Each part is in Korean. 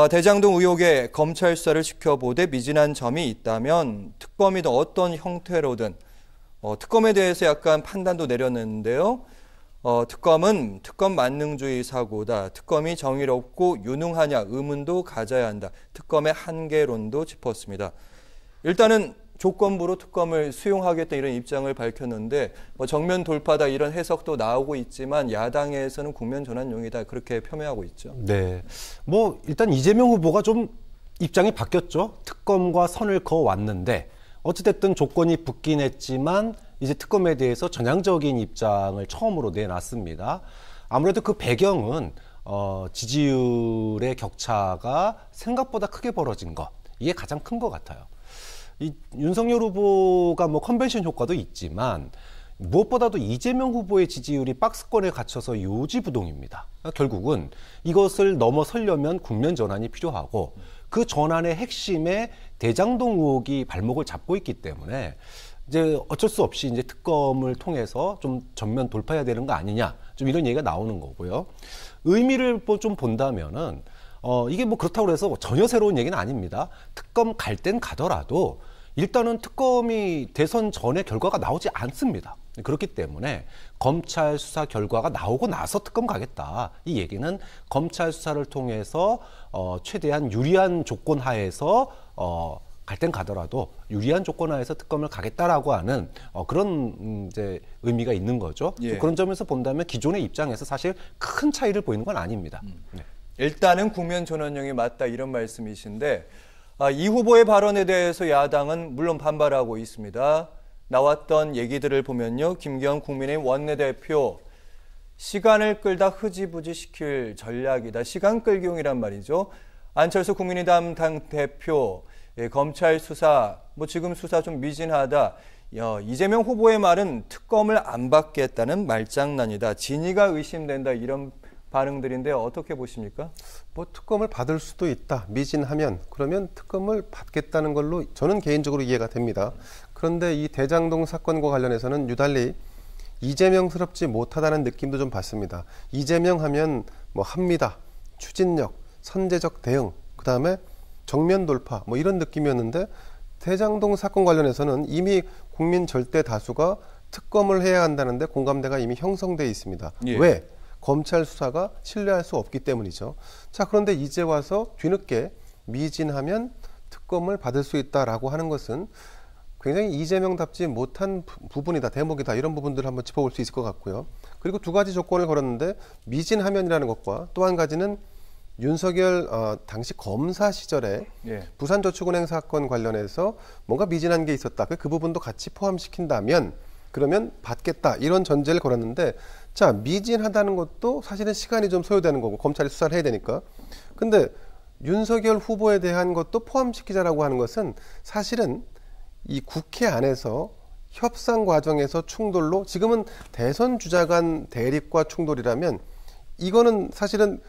대장동 의혹에 검찰 수사를 지켜보되 미진한 점이 있다면 특검이든 어떤 형태로든 특검에 대해서 약간 판단도 내렸는데요. 특검은 특검 만능주의 사고다. 특검이 정의롭고 유능하냐 의문도 가져야 한다. 특검의 한계론도 짚었습니다. 일단은 조건부로 특검을 수용하겠다 이런 입장을 밝혔는데 정면 돌파다 이런 해석도 나오고 있지만 야당에서는 국면 전환용이다 그렇게 폄훼하고 있죠. 네, 일단 이재명 후보가 좀 입장이 바뀌었죠. 특검과 선을 그어왔는데 어찌됐든 조건이 붙긴 했지만 이제 특검에 대해서 전향적인 입장을 처음으로 내놨습니다. 아무래도 그 배경은 지지율의 격차가 생각보다 크게 벌어진 것, 이게 가장 큰 것 같아요. 이 윤석열 후보가 컨벤션 효과도 있지만 무엇보다도 이재명 후보의 지지율이 박스권에 갇혀서 요지부동입니다. 결국은 이것을 넘어서려면 국면 전환이 필요하고 그 전환의 핵심에 대장동 의혹이 발목을 잡고 있기 때문에 이제 어쩔 수 없이 이제 특검을 통해서 좀 전면 돌파해야 되는 거 아니냐, 좀 이런 얘기가 나오는 거고요. 의미를 좀 본다면은 이게 그렇다고 해서 전혀 새로운 얘기는 아닙니다. 특검 갈 땐 가더라도 일단은 특검이 대선 전에 결과가 나오지 않습니다. 그렇기 때문에 검찰 수사 결과가 나오고 나서 특검 가겠다. 이 얘기는 검찰 수사를 통해서 최대한 유리한 조건 하에서 갈 땐 가더라도 유리한 조건 하에서 특검을 가겠다라고 하는 그런 이제 의미가 있는 거죠. 예. 그런 점에서 본다면 기존의 입장에서 사실 큰 차이를 보이는 건 아닙니다. 네. 일단은 국면 전환용이 맞다 이런 말씀이신데 이 후보의 발언에 대해서 야당은 물론 반발하고 있습니다. 나왔던 얘기들을 보면요. 김기현 국민의힘 원내대표 시간을 끌다 흐지부지 시킬 전략이다. 시간 끌기용이란 말이죠. 안철수 국민의당 당대표 검찰 수사 지금 수사 좀 미진하다. 이재명 후보의 말은 특검을 안 받겠다는 말장난이다. 진위가 의심된다 이런 반응들인데 어떻게 보십니까? 특검을 받을 수도 있다. 미진하면 그러면 특검을 받겠다는 걸로 저는 개인적으로 이해가 됩니다. 그런데 이 대장동 사건과 관련해서는 유달리 이재명스럽지 못하다는 느낌도 좀 받습니다. 이재명 하면 합니다. 추진력, 선제적 대응, 그다음에 정면 돌파 이런 느낌이었는데 대장동 사건 관련해서는 이미 국민 절대 다수가 특검을 해야 한다는데 공감대가 이미 형성돼 있습니다. 예. 왜? 검찰 수사가 신뢰할 수 없기 때문이죠. 자, 그런데 이제 와서 뒤늦게 미진하면 특검을 받을 수 있다라고 하는 것은 굉장히 이재명답지 못한 부분이다, 대목이다, 이런 부분들을 한번 짚어볼 수 있을 것 같고요. 그리고 두 가지 조건을 걸었는데 미진하면이라는 것과 또 한 가지는 윤석열 당시 검사 시절에 부산저축은행 사건 관련해서 뭔가 미진한 게 있었다. 그 부분도 같이 포함시킨다면 그러면 받겠다 이런 전제를 걸었는데 자, 미진하다는 것도 사실은 시간이 좀 소요되는 거고 검찰이 수사를 해야 되니까. 근데 윤석열 후보에 대한 것도 포함시키자라고 하는 것은 사실은 이 국회 안에서 협상 과정에서 충돌로 지금은 대선 주자 간 대립과 충돌이라면 이거는 사실은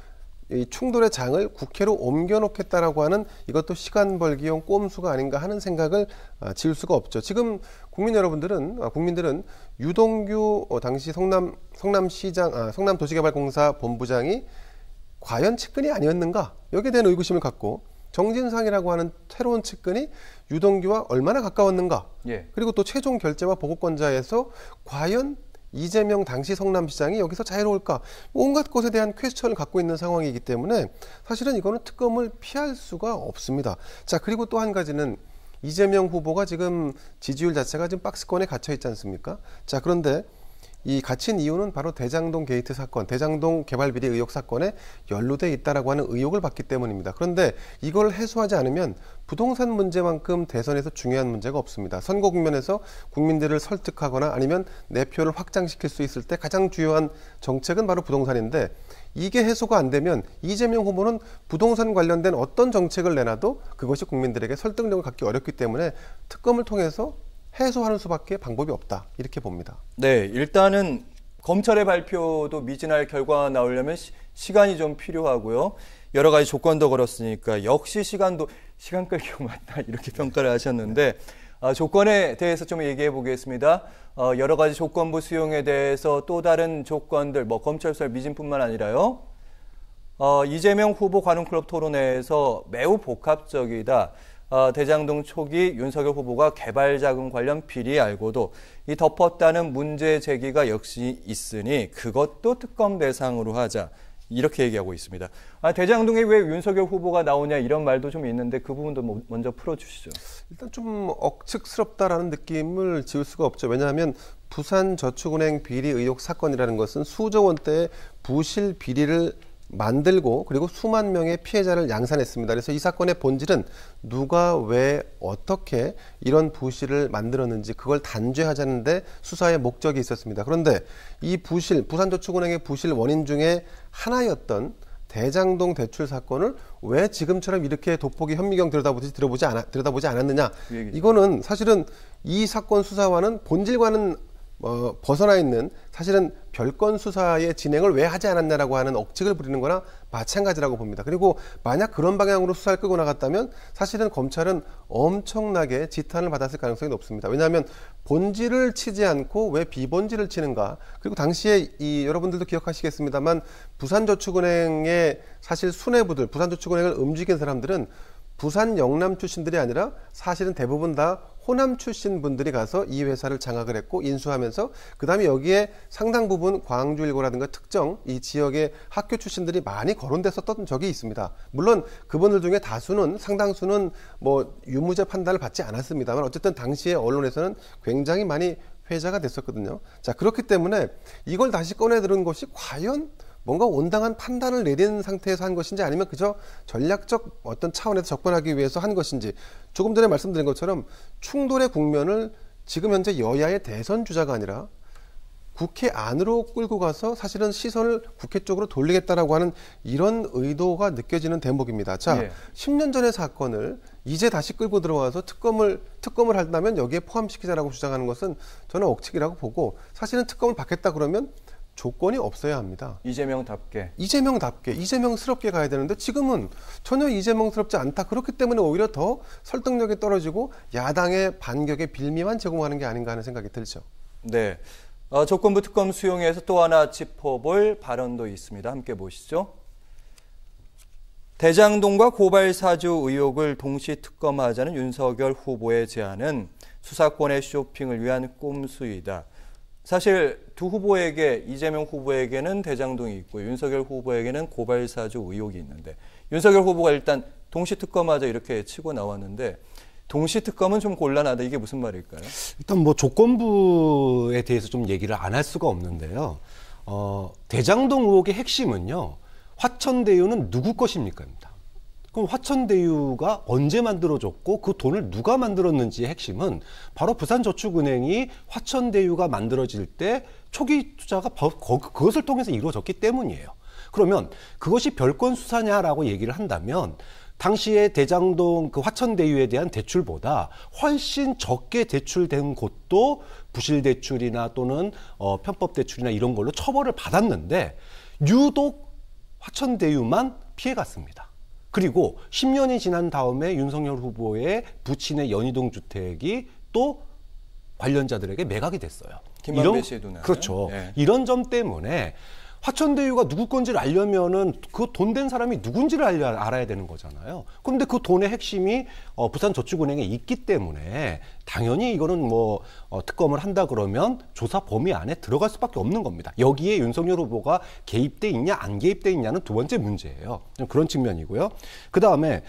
이 충돌의 장을 국회로 옮겨놓겠다라고 하는 이것도 시간 벌기용 꼼수가 아닌가 하는 생각을 지울 수가 없죠. 지금 국민들은 유동규 당시 성남도시개발공사 본부장이 과연 측근이 아니었는가 여기에 대한 의구심을 갖고 정진상이라고 하는 새로운 측근이 유동규와 얼마나 가까웠는가 그리고 또 최종 결재와 보고권자에서 과연 이재명 당시 성남시장이 여기서 자유로울까 온갖 것에 대한 퀘스천을 갖고 있는 상황이기 때문에 사실은 이거는 특검을 피할 수가 없습니다. 자, 그리고 또 한 가지는 이재명 후보가 지금 지지율 자체가 지금 박스권에 갇혀 있지 않습니까? 자, 그런데 이 갇힌 이유는 바로 대장동 게이트 사건, 대장동 개발 비리 의혹 사건에 연루돼 있다라고 하는 의혹을 받기 때문입니다. 그런데 이걸 해소하지 않으면 부동산 문제만큼 대선에서 중요한 문제가 없습니다. 선거 국면에서 국민들을 설득하거나 아니면 내 표를 확장시킬 수 있을 때 가장 중요한 정책은 바로 부동산인데 이게 해소가 안 되면 이재명 후보는 부동산 관련된 어떤 정책을 내놔도 그것이 국민들에게 설득력을 갖기 어렵기 때문에 특검을 통해서 해소하는 수밖에 방법이 없다 이렇게 봅니다. 네, 일단은 검찰의 발표도 미진할 결과가 나오려면 시간이 좀 필요하고요. 여러 가지 조건도 걸었으니까 역시 시간 끌기용 맞다 이렇게 평가를 하셨는데 조건에 대해서 좀 얘기해 보겠습니다. 여러 가지 조건부 수용에 대해서 또 다른 조건들 검찰 수사 미진뿐만 아니라요. 이재명 후보 관훈클럽 토론회에서 매우 복합적이다. 대장동 초기 윤석열 후보가 개발자금 관련 비리 알고도 이 덮었다는 문제 제기가 역시 있으니 그것도 특검 대상으로 하자. 이렇게 얘기하고 있습니다. 대장동에 왜 윤석열 후보가 나오냐 이런 말도 좀 있는데 그 부분도 먼저 풀어주시죠. 일단 좀 억측스럽다라는 느낌을 지울 수가 없죠. 왜냐하면 부산저축은행 비리 의혹 사건이라는 것은 수조 원대의 부실 비리를 만들고 그리고 수만 명의 피해자를 양산했습니다. 그래서 이 사건의 본질은 누가 왜 어떻게 이런 부실을 만들었는지 그걸 단죄하자는 데 수사의 목적이 있었습니다. 그런데 이 부실, 부산저축은행의 부실 원인 중에 하나였던 대장동 대출 사건을 왜 지금처럼 이렇게 돋보기 현미경 들여다보지 않았느냐. 이거는 사실은 이 사건 수사와는 본질과는 벗어나 있는 사실은 별건 수사의 진행을 왜 하지 않았냐라고 하는 억측을 부리는 거나 마찬가지라고 봅니다. 그리고 만약 그런 방향으로 수사를 끌고 나갔다면 사실은 검찰은 엄청나게 지탄을 받았을 가능성이 높습니다. 왜냐하면 본질을 치지 않고 왜 비본질을 치는가. 그리고 당시에 여러분들도 기억하시겠습니다만 부산저축은행의 사실 수뇌부들, 부산저축은행을 움직인 사람들은 부산 영남 출신들이 아니라 사실은 대부분 다 호남 출신 분들이 가서 이 회사를 장악을 했고 인수하면서 그다음에 여기에 상당 부분 광주일고라든가 특정 이 지역의 학교 출신들이 많이 거론됐었던 적이 있습니다. 물론 그분들 중에 다수는 상당수는 뭐 유무죄 판단을 받지 않았습니다만 어쨌든 당시에 언론에서는 굉장히 많이 회자가 됐었거든요. 자, 그렇기 때문에 이걸 다시 꺼내 들은 것이 과연 뭔가 온당한 판단을 내린 상태에서 한 것인지 아니면 그저 전략적 어떤 차원에서 접근하기 위해서 한 것인지 조금 전에 말씀드린 것처럼 충돌의 국면을 지금 현재 여야의 대선 주자가 아니라 국회 안으로 끌고 가서 사실은 시선을 국회 쪽으로 돌리겠다라고 하는 이런 의도가 느껴지는 대목입니다. 자, 10년 전의 사건을 이제 다시 끌고 들어와서 특검을 한다면 여기에 포함시키자라고 주장하는 것은 저는 억측이라고 보고 사실은 특검을 받겠다 그러면 조건이 없어야 합니다. 이재명답게, 이재명스럽게 가야 되는데 지금은 전혀 이재명스럽지 않다. 그렇기 때문에 오히려 더 설득력이 떨어지고 야당의 반격에 빌미만 제공하는 게 아닌가 하는 생각이 들죠. 네, 조건부 특검 수용에서 또 하나 짚어볼 발언도 있습니다. 함께 보시죠. 대장동과 고발사주 의혹을 동시 특검하자는 윤석열 후보의 제안은 수사권의 쇼핑을 위한 꼼수이다. 사실 두 후보에게 이재명 후보에게는 대장동이 있고 윤석열 후보에게는 고발사주 의혹이 있는데 윤석열 후보가 일단 동시특검하자 이렇게 치고 나왔는데 동시특검은 좀 곤란하다. 이게 무슨 말일까요? 일단 뭐 조건부에 대해서 좀 얘기를 안 할 수가 없는데요. 대장동 의혹의 핵심은요. 화천대유는 누구 것입니까? 그럼 화천대유가 언제 만들어졌고 그 돈을 누가 만들었는지의 핵심은 바로 부산저축은행이 화천대유가 만들어질 때 초기 투자가 그것을 통해서 이루어졌기 때문이에요. 그러면 그것이 별건 수사냐라고 얘기를 한다면 당시에 대장동 그 화천대유에 대한 대출보다 훨씬 적게 대출된 곳도 부실대출이나 또는 편법대출이나 이런 걸로 처벌을 받았는데 유독 화천대유만 피해갔습니다. 그리고 10년이 지난 다음에 윤석열 후보의 부친의 연희동 주택이 또 관련자들에게 매각이 됐어요. 김만배 씨의 누나. 그렇죠. 네. 이런 점 때문에 화천대유가 누구 건지를 알려면은 그 돈 된 사람이 누군지를 알아야 되는 거잖아요. 그런데 그 돈의 핵심이 부산저축은행에 있기 때문에 당연히 이거는 뭐 특검을 한다 그러면 조사 범위 안에 들어갈 수밖에 없는 겁니다. 여기에 윤석열 후보가 개입돼 있냐 안 개입돼 있냐는 두 번째 문제예요. 좀 그런 측면이고요. 그 다음에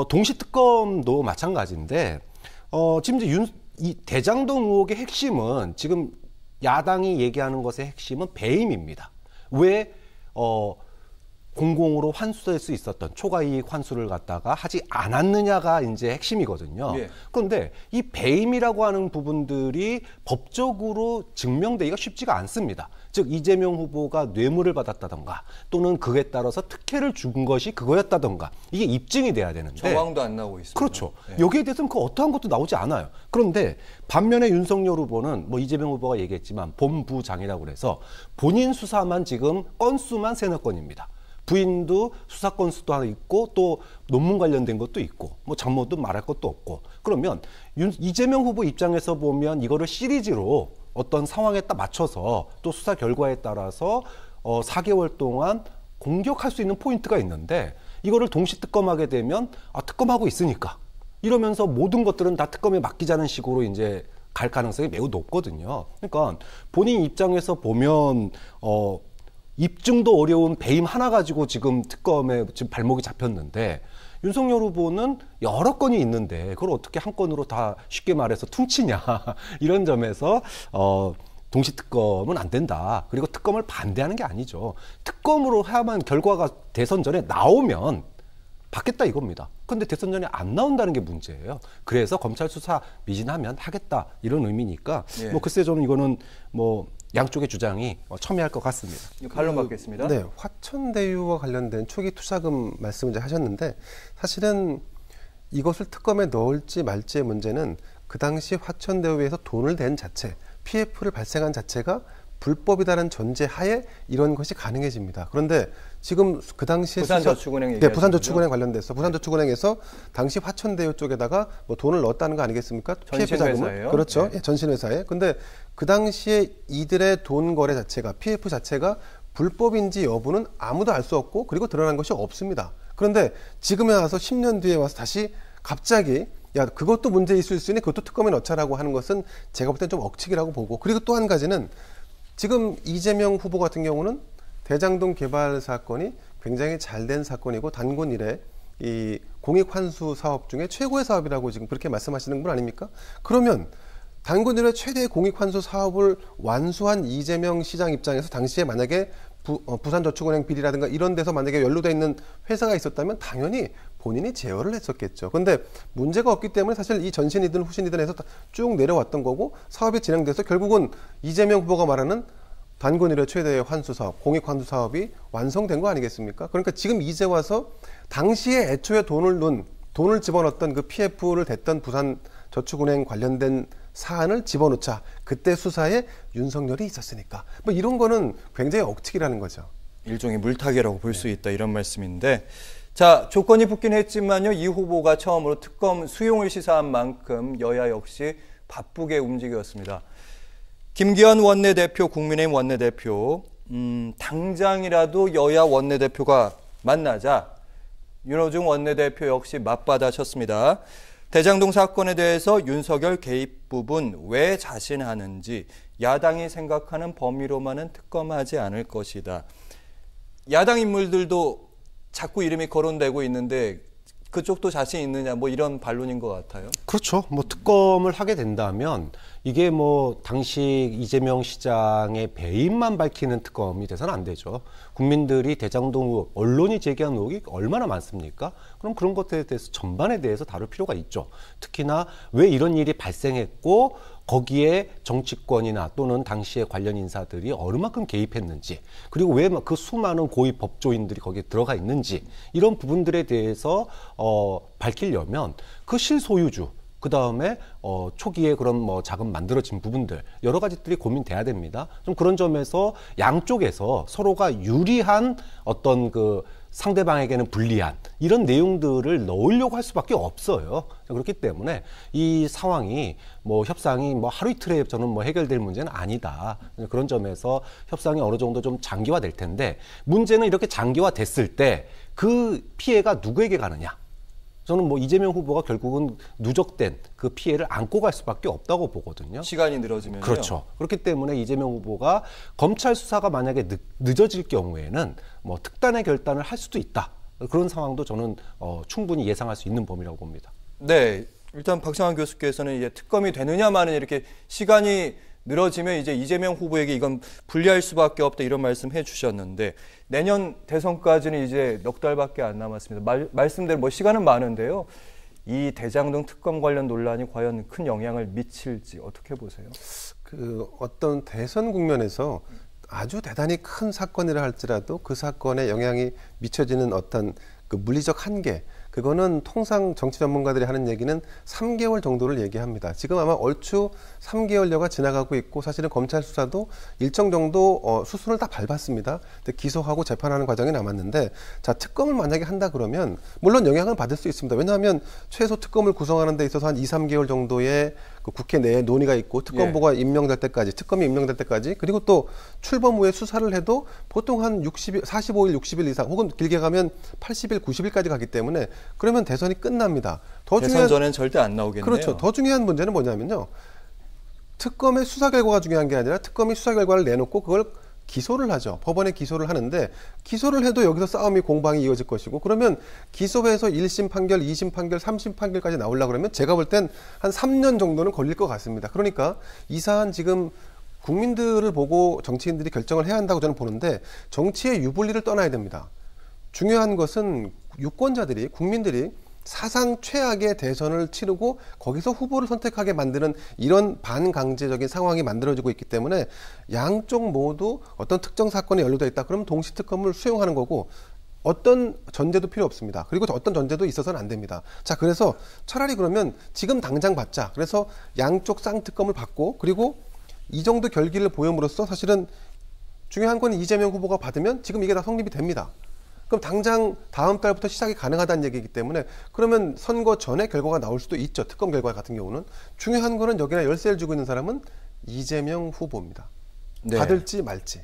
동시특검도 마찬가지인데 지금 이제 이 대장동 의혹의 핵심은 지금 야당이 얘기하는 것의 핵심은 배임입니다. 왜 공공으로 환수될 수 있었던 초과이익 환수를 갖다가 하지 않았느냐가 이제 핵심이거든요. 예. 그런데 이 배임이라고 하는 부분들이 법적으로 증명되기가 쉽지가 않습니다. 즉 이재명 후보가 뇌물을 받았다던가 또는 그에 따라서 특혜를 준 것이 그거였다던가 이게 입증이 돼야 되는데 정황도 안 나오고 있습니다. 그렇죠. 예. 여기에 대해서는 그 어떠한 것도 나오지 않아요. 그런데 반면에 윤석열 후보는 뭐 이재명 후보가 얘기했지만 본부장이라고 그래서 본인 수사만 지금 건수만 3-4건입니다. 부인도 수사 건수도 하나 있고 또 논문 관련된 것도 있고 뭐 장모도 말할 것도 없고 그러면 이재명 후보 입장에서 보면 이거를 시리즈로 어떤 상황에 딱 맞춰서 또 수사 결과에 따라서 4개월 동안 공격할 수 있는 포인트가 있는데 이거를 동시 특검하게 되면 특검하고 있으니까 이러면서 모든 것들은 다 특검에 맡기자는 식으로 이제 갈 가능성이 매우 높거든요. 그러니까 본인 입장에서 보면 입증도 어려운 배임 하나 가지고 지금 특검에 지금 발목이 잡혔는데 윤석열 후보는 여러 건이 있는데 그걸 어떻게 한 건으로 다 쉽게 말해서 퉁치냐 이런 점에서 동시 특검은 안 된다. 그리고 특검을 반대하는 게 아니죠. 특검으로 해야만 결과가 대선 전에 나오면 받겠다 이겁니다. 근데 대선 전에 안 나온다는 게 문제예요. 그래서 검찰 수사 미진하면 하겠다 이런 의미니까 예. 뭐 글쎄 저는 이거는 뭐 양쪽의 주장이 첨예할 것 같습니다. 칼럼 받겠습니다. 네, 화천대유와 관련된 초기 투자금 말씀을 이제 하셨는데 사실은 이것을 특검에 넣을지 말지의 문제는 그 당시 화천대유에서 돈을 댄 자체, PF를 발생한 자체가 불법이다는 전제 하에 이런 것이 가능해집니다. 그런데 지금 그 당시에 부산저축은행 네, 부산저축은행 관련돼서 부산저축은행에서 당시 화천대유 쪽에다가 뭐 돈을 넣었다는 거 아니겠습니까? PF 자금을. 그렇죠. 네. 예, 전신회사에. 근데 그 당시에 이들의 돈 거래 자체가 PF 자체가 불법인지 여부는 아무도 알 수 없고 그리고 드러난 것이 없습니다. 그런데 지금에 와서 10년 뒤에 와서 다시 갑자기 야 그것도 문제 있을 수 있니? 그것도 특검에 넣자라고 하는 것은 제가 볼 땐 좀 억측이라고 보고 그리고 또 한 가지는 지금 이재명 후보 같은 경우는 대장동 개발 사건이 굉장히 잘된 사건이고 단군 이래 이 공익환수 사업 중에 최고의 사업이라고 지금 그렇게 말씀하시는 분 아닙니까? 그러면 단군 이래 최대의 공익환수 사업을 완수한 이재명 시장 입장에서 당시에 만약에 부산저축은행 비리라든가 이런 데서 만약에 연루되어 있는 회사가 있었다면 당연히 본인이 제어를 했었겠죠. 그런데 문제가 없기 때문에 사실 이 전신이든 후신이든 해서 쭉 내려왔던 거고 사업이 진행돼서 결국은 이재명 후보가 말하는 단군 이래 최대의 환수 사업, 공익 환수 사업이 완성된 거 아니겠습니까? 그러니까 지금 이제 와서 당시에 애초에 돈을 집어넣었던 그 PF를 댔던 부산저축은행 관련된 사안을 집어넣자. 그때 수사에 윤석열이 있었으니까. 뭐 이런 거는 굉장히 억측이라는 거죠. 일종의 물타기라고 볼 수 있다 이런 말씀인데 자 조건이 붙긴 했지만요. 이 후보가 처음으로 특검 수용을 시사한 만큼 여야 역시 바쁘게 움직였습니다. 김기현 원내대표, 국민의힘 원내대표 당장이라도 여야 원내대표가 만나자 윤호중 원내대표 역시 맞받아쳤습니다. 대장동 사건에 대해서 윤석열 개입 부분 왜 자신하는지 야당이 생각하는 범위로만은 특검하지 않을 것이다. 야당 인물들도 자꾸 이름이 거론되고 있는데 그쪽도 자신 있느냐 뭐 이런 반론인 것 같아요. 그렇죠. 뭐 특검을 하게 된다면 이게 뭐 당시 이재명 시장의 배임만 밝히는 특검이 돼서는 안 되죠. 국민들이 대장동 의혹, 언론이 제기한 의혹이 얼마나 많습니까? 그럼 그런 것들에 대해서 전반에 대해서 다룰 필요가 있죠. 특히나 왜 이런 일이 발생했고 거기에 정치권이나 또는 당시의 관련 인사들이 얼마큼 개입했는지 그리고 왜 그 수많은 고위 법조인들이 거기에 들어가 있는지 이런 부분들에 대해서 밝히려면 그 실소유주 그 다음에 초기에 그런 뭐 자금 만들어진 부분들 여러 가지들이 고민돼야 됩니다. 좀 그런 점에서 양쪽에서 서로가 유리한 어떤 그 상대방에게는 불리한 이런 내용들을 넣으려고 할 수밖에 없어요. 그렇기 때문에 이 상황이 뭐 협상이 뭐 하루 이틀에 저는 뭐 해결될 문제는 아니다. 그런 점에서 협상이 어느 정도 좀 장기화될 텐데 문제는 이렇게 장기화됐을 때 그 피해가 누구에게 가느냐? 저는 뭐 이재명 후보가 결국은 누적된 그 피해를 안고 갈 수밖에 없다고 보거든요. 시간이 늘어지면요. 그렇죠. 그렇기 때문에 이재명 후보가 검찰 수사가 만약에 늦어질 경우에는 뭐 특단의 결단을 할 수도 있다. 그런 상황도 저는 충분히 예상할 수 있는 범위라고 봅니다. 네, 일단 박상환 교수께서는 이제 특검이 되느냐 마느냐 이렇게 시간이 늘어지면 이제 이재명 후보에게 이건 불리할 수밖에 없다 이런 말씀해 주셨는데 내년 대선까지는 이제 넉 달밖에 안 남았습니다. 말씀대로 뭐 시간은 많은데요. 이 대장동 특검 관련 논란이 과연 큰 영향을 미칠지 어떻게 보세요? 그 어떤 대선 국면에서 아주 대단히 큰 사건이라 할지라도 그 사건에 영향이 미쳐지는 어떤 그 물리적 한계 그거는 통상 정치 전문가들이 하는 얘기는 3개월 정도를 얘기합니다. 지금 아마 얼추 3개월여가 지나가고 있고 사실은 검찰 수사도 일정 정도 수순을 다 밟았습니다. 근데 기소하고 재판하는 과정이 남았는데 자 특검을 만약에 한다 그러면 물론 영향을 받을 수 있습니다. 왜냐하면 최소 특검을 구성하는 데 있어서 한 2, 3개월 정도의 그 그 국회 내에 논의가 있고 특검보가 임명될 때까지, 특검이 임명될 때까지, 그리고 또 출범 후에 수사를 해도 보통 한 45일, 60일 이상, 혹은 길게 가면 80일, 90일까지 가기 때문에 그러면 대선이 끝납니다. 더 대선 전엔 절대 안 나오겠네요. 그렇죠. 더 중요한 문제는 뭐냐면요. 특검의 수사 결과가 중요한 게 아니라 특검이 수사 결과를 내놓고 그걸 기소를 하죠. 법원에 기소를 하는데 기소를 해도 여기서 싸움이 공방이 이어질 것이고 그러면 기소해서 1심 판결, 2심 판결, 3심 판결까지 나오려고 그러면 제가 볼 땐 한 3년 정도는 걸릴 것 같습니다. 그러니까 이 사안 지금 국민들을 보고 정치인들이 결정을 해야 한다고 저는 보는데 정치의 유불리를 떠나야 됩니다. 중요한 것은 유권자들이, 국민들이 사상 최악의 대선을 치르고 거기서 후보를 선택하게 만드는 이런 반강제적인 상황이 만들어지고 있기 때문에 양쪽 모두 어떤 특정 사건에 연루되어 있다. 그러면 동시특검을 수용하는 거고 어떤 전제도 필요 없습니다. 그리고 어떤 전제도 있어서는 안 됩니다. 자, 그래서 차라리 그러면 지금 당장 받자. 그래서 양쪽 쌍특검을 받고 그리고 이 정도 결기를 보임으로써 사실은 중요한 건 이재명 후보가 받으면 지금 이게 다 성립이 됩니다. 그럼 당장 다음 달부터 시작이 가능하다는 얘기이기 때문에 그러면 선거 전에 결과가 나올 수도 있죠. 특검 결과 같은 경우는. 중요한 거는 여기나 열쇠를 쥐고 있는 사람은 이재명 후보입니다. 네. 받을지 말지.